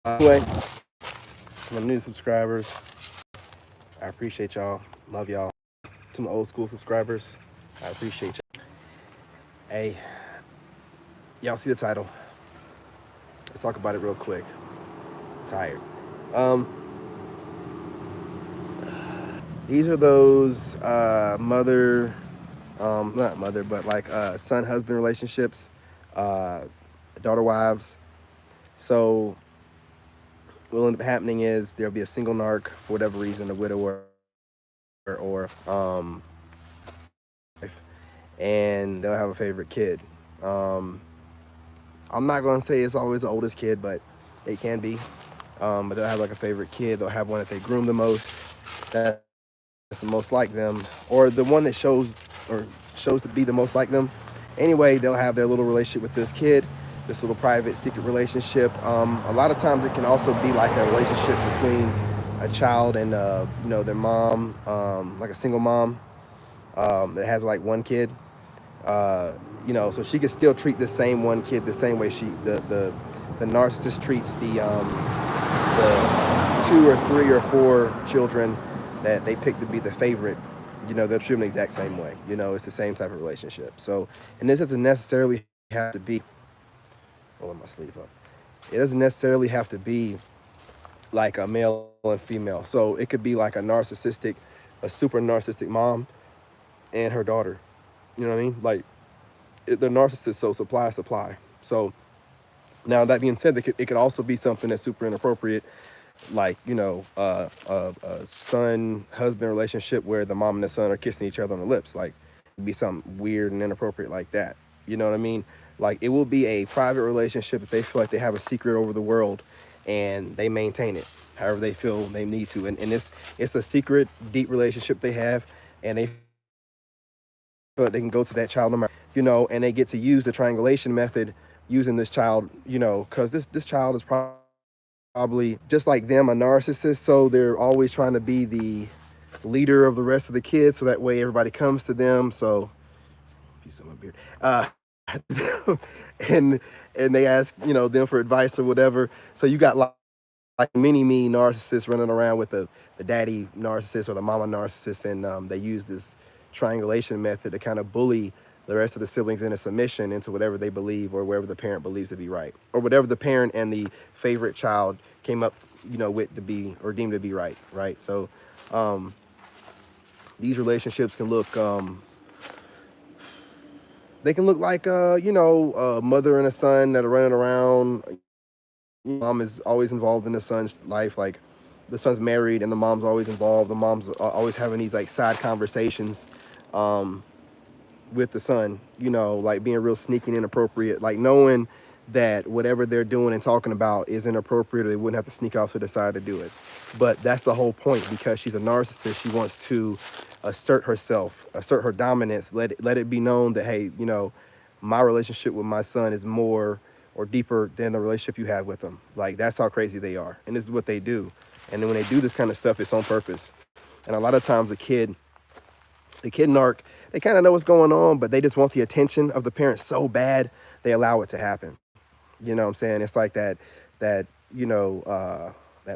Anyway, my new subscribers, I appreciate y'all. Love y'all. To my old school subscribers, I appreciate y'all. Hey, y'all see the title. Let's talk about it real quick. I'm tired. Um, these are those not mother, but like son husband relationships, uh, daughter wives. So what will end up happening is there'll be a single narc for whatever reason, a widower or and they'll have a favorite kid. Um, I'm not gonna say it's always the oldest kid, but it can be. But they'll have like a favorite kid. They'll have one that they groom the most. That's the most like them, or the one that shows to be the most like them. Anyway, they'll have their little relationship with this kid, this little private secret relationship. A lot of times it can also be like a relationship between a child and their mom, like a single mom that has like one kid. uh, so she could still treat the same one kid the same way the narcissist treats the two or three or four children that they pick to be the favorite. They'll treat them the exact same way. It's the same type of relationship. So, and this doesn't necessarily have to be. Hold my sleeve up. It doesn't necessarily have to be like a male and female. So it could be like a super narcissistic mom and her daughter. You know what I mean? Like the narcissist, so supply. So now that being said, it could also be something that's super inappropriate, like a son husband relationship where the mom and the son are kissing each other on the lips. Like it'd be something weird and inappropriate like that. You know what I mean? Like it will be a private relationship that they feel like they have a secret over the world, and they maintain it however they feel they need to. And it's a secret, deep relationship they have, and they feel like they can go to that child no matter, and they get to use the triangulation method using this child, because this child is probably just like them, a narcissist. So they're always trying to be the leader of the rest of the kids, so that way everybody comes to them. So, piece of my beard. And they ask them for advice or whatever. So you got like mini me narcissists running around with the daddy narcissist or the mama narcissist, and they use this triangulation method to kind of bully the rest of the siblings into submission into whatever they believe or wherever the parent believes to be right, or whatever the parent and the favorite child came up with to be or deemed to be right. So these relationships can look they can look like a mother and a son that are running around. Mom is always involved in the son's life. Like the son's married and the mom's always involved. The mom's always having these like side conversations with the son, like being real sneaky and inappropriate, like knowing that whatever they're doing and talking about is inappropriate, or they wouldn't have to sneak off to the side to do it. But that's the whole point, because she's a narcissist. She wants to assert herself, assert her dominance, let it be known that, hey, my relationship with my son is more or deeper than the relationship you have with them. Like that's how crazy they are, and this is what they do. And then when they do this kind of stuff, it's on purpose. And a lot of times the kid narc, they kind of know what's going on, but they just want the attention of the parents so bad they allow it to happen. You know what I'm saying? It's like that that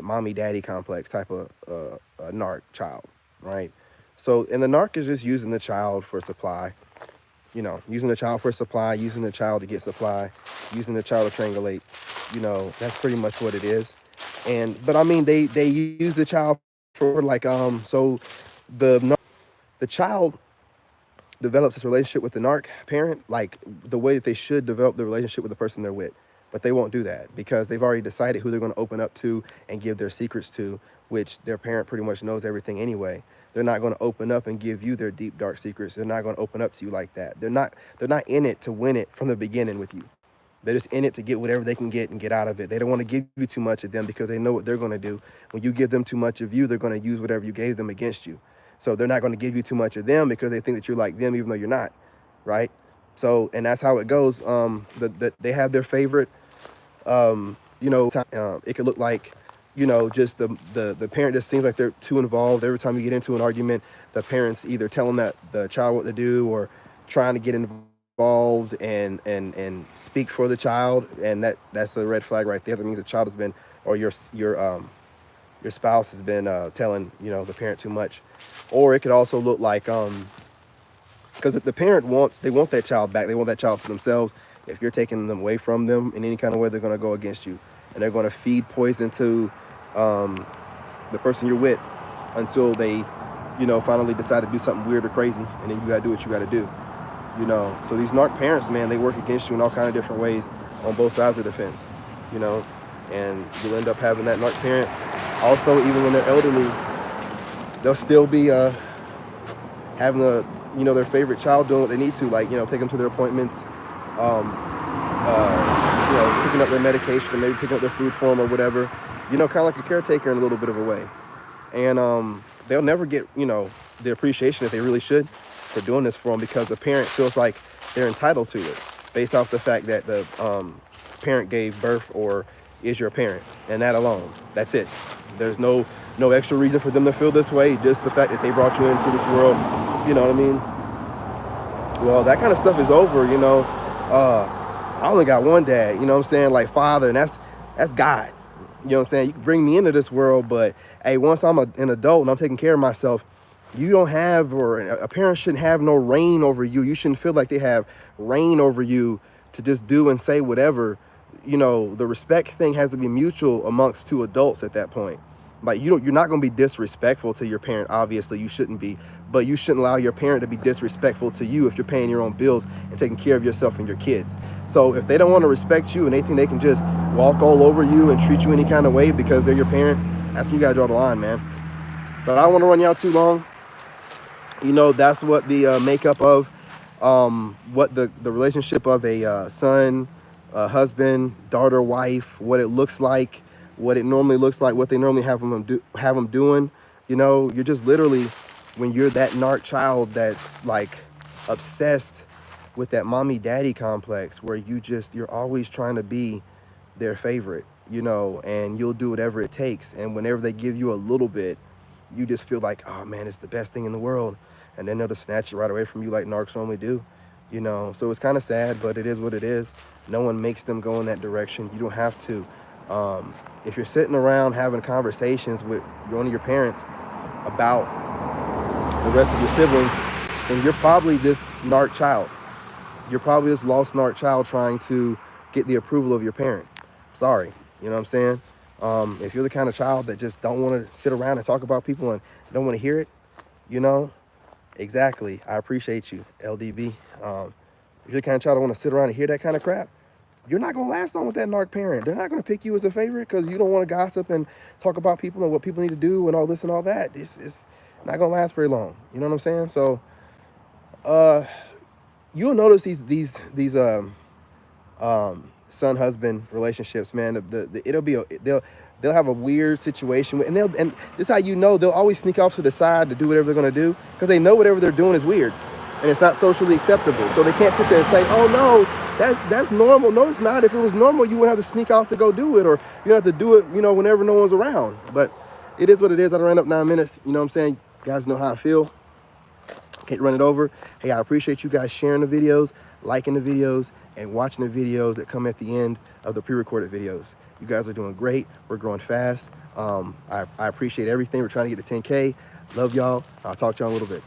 mommy daddy complex type of narc child, right? So, and the narc is just using the child for supply. Using the child for supply, using the child to get supply, using the child to triangulate. That's pretty much what it is. But I mean, they use the child for like so the child develops this relationship with the narc parent like the way that they should develop the relationship with the person they're with. But they won't do that because they've already decided who they're going to open up to and give their secrets to, which their parent pretty much knows everything anyway. They're not going to open up and give you their deep, dark secrets. They're not going to open up to you like that. They're not in it to win it from the beginning with you. They're just in it to get whatever they can get and get out of it. They don't want to give you too much of them because they know what they're going to do. When you give them too much of you, they're going to use whatever you gave them against you. So they're not going to give you too much of them because they think that you're like them, even though you're not, right? So, and that's how it goes. They have their favorite, it could look like, just the parent just seems like they're too involved. Every time you get into an argument, the parents either telling that the child what to do or trying to get involved and speak for the child. And that's a red flag right there. That means the child has been or your spouse has been telling, you know, the parent too much. Or it could also look like, because the parent they want that child back. They want that child for themselves. If you're taking them away from them in any kind of way, they're going to go against you, and they're going to feed poison to the person you're with until they, you know, finally decide to do something weird or crazy, and then you got to do what you got to do, you know. So these narc parents, man, they work against you in all kind of different ways on both sides of the fence, you know, and you'll end up having that narc parent. Also, even when they're elderly, they'll still be having you know, their favorite child doing what they need to, like, you know, take them to their appointments, you know, picking up their medication, or maybe picking up their food for them or whatever, you know, kind of like a caretaker in a little bit of a way. And they'll never get, you know, the appreciation that they really should for doing this for them, because the parent feels like they're entitled to it based off the fact that the parent gave birth or is your parent, and that alone, that's it. There's no extra reason for them to feel this way, just the fact that they brought you into this world, you know what I mean? Well, that kind of stuff is over, you know. I only got one dad, you know what I'm saying, like father, and that's God. You know what I'm saying? You can bring me into this world, but hey, once I'm an adult and I'm taking care of myself, you don't have, or a parent shouldn't have no reign over you. You shouldn't feel like they have reign over you to just do and say whatever. You know, the respect thing has to be mutual amongst two adults at that point. Like, you're not going to be disrespectful to your parent. Obviously, you shouldn't be, but you shouldn't allow your parent to be disrespectful to you if you're paying your own bills and taking care of yourself and your kids. So if they don't want to respect you and they think they can just walk all over you and treat you any kind of way because they're your parent, that's when you got to draw the line, man. But I don't want to run you out too long. You know, that's what the makeup of what the relationship of a son, husband, daughter, wife, what it looks like, what it normally looks like, what they normally have them doing. You know, you're just literally, when you're that narc child that's like obsessed with that mommy daddy complex, where you're always trying to be their favorite, you know, and you'll do whatever it takes. And whenever they give you a little bit, you just feel like, oh man, it's the best thing in the world. And then they'll just snatch it right away from you like narcs normally do, you know. So it's kind of sad, but it is what it is. No one makes them go in that direction. You don't have to. If you're sitting around having conversations with one of your parents about the rest of your siblings, then you're probably this narc child. You're probably this lost narc child trying to get the approval of your parent. Sorry, you know what I'm saying? If you're the kind of child that just don't want to sit around and talk about people and don't want to hear it, you know, exactly. I appreciate you, LDB. If you're the kind of child that want to sit around and hear that kind of crap, you're not going to last long with that narc parent. They're not going to pick you as a favorite because you don't want to gossip and talk about people and what people need to do and all this and all that. It's not going to last very long. You know what I'm saying? So, you'll notice these son-husband relationships, man. They'll have a weird situation, and this is how you know they'll always sneak off to the side to do whatever they're going to do, because they know whatever they're doing is weird and it's not socially acceptable. So they can't sit there and say, oh no, that's normal. No, it's not. If it was normal, you wouldn't have to sneak off to go do it, or you have to do it, you know, whenever no one's around. But it is what it is. I ran up 9 minutes. You know what I'm saying? You guys know how I feel. Can't run it over. Hey, I appreciate you guys sharing the videos, liking the videos, and watching the videos that come at the end of the pre-recorded videos. You guys are doing great. We're growing fast. I appreciate everything. We're trying to get to 10K. Love y'all. I'll talk to y'all in a little bit.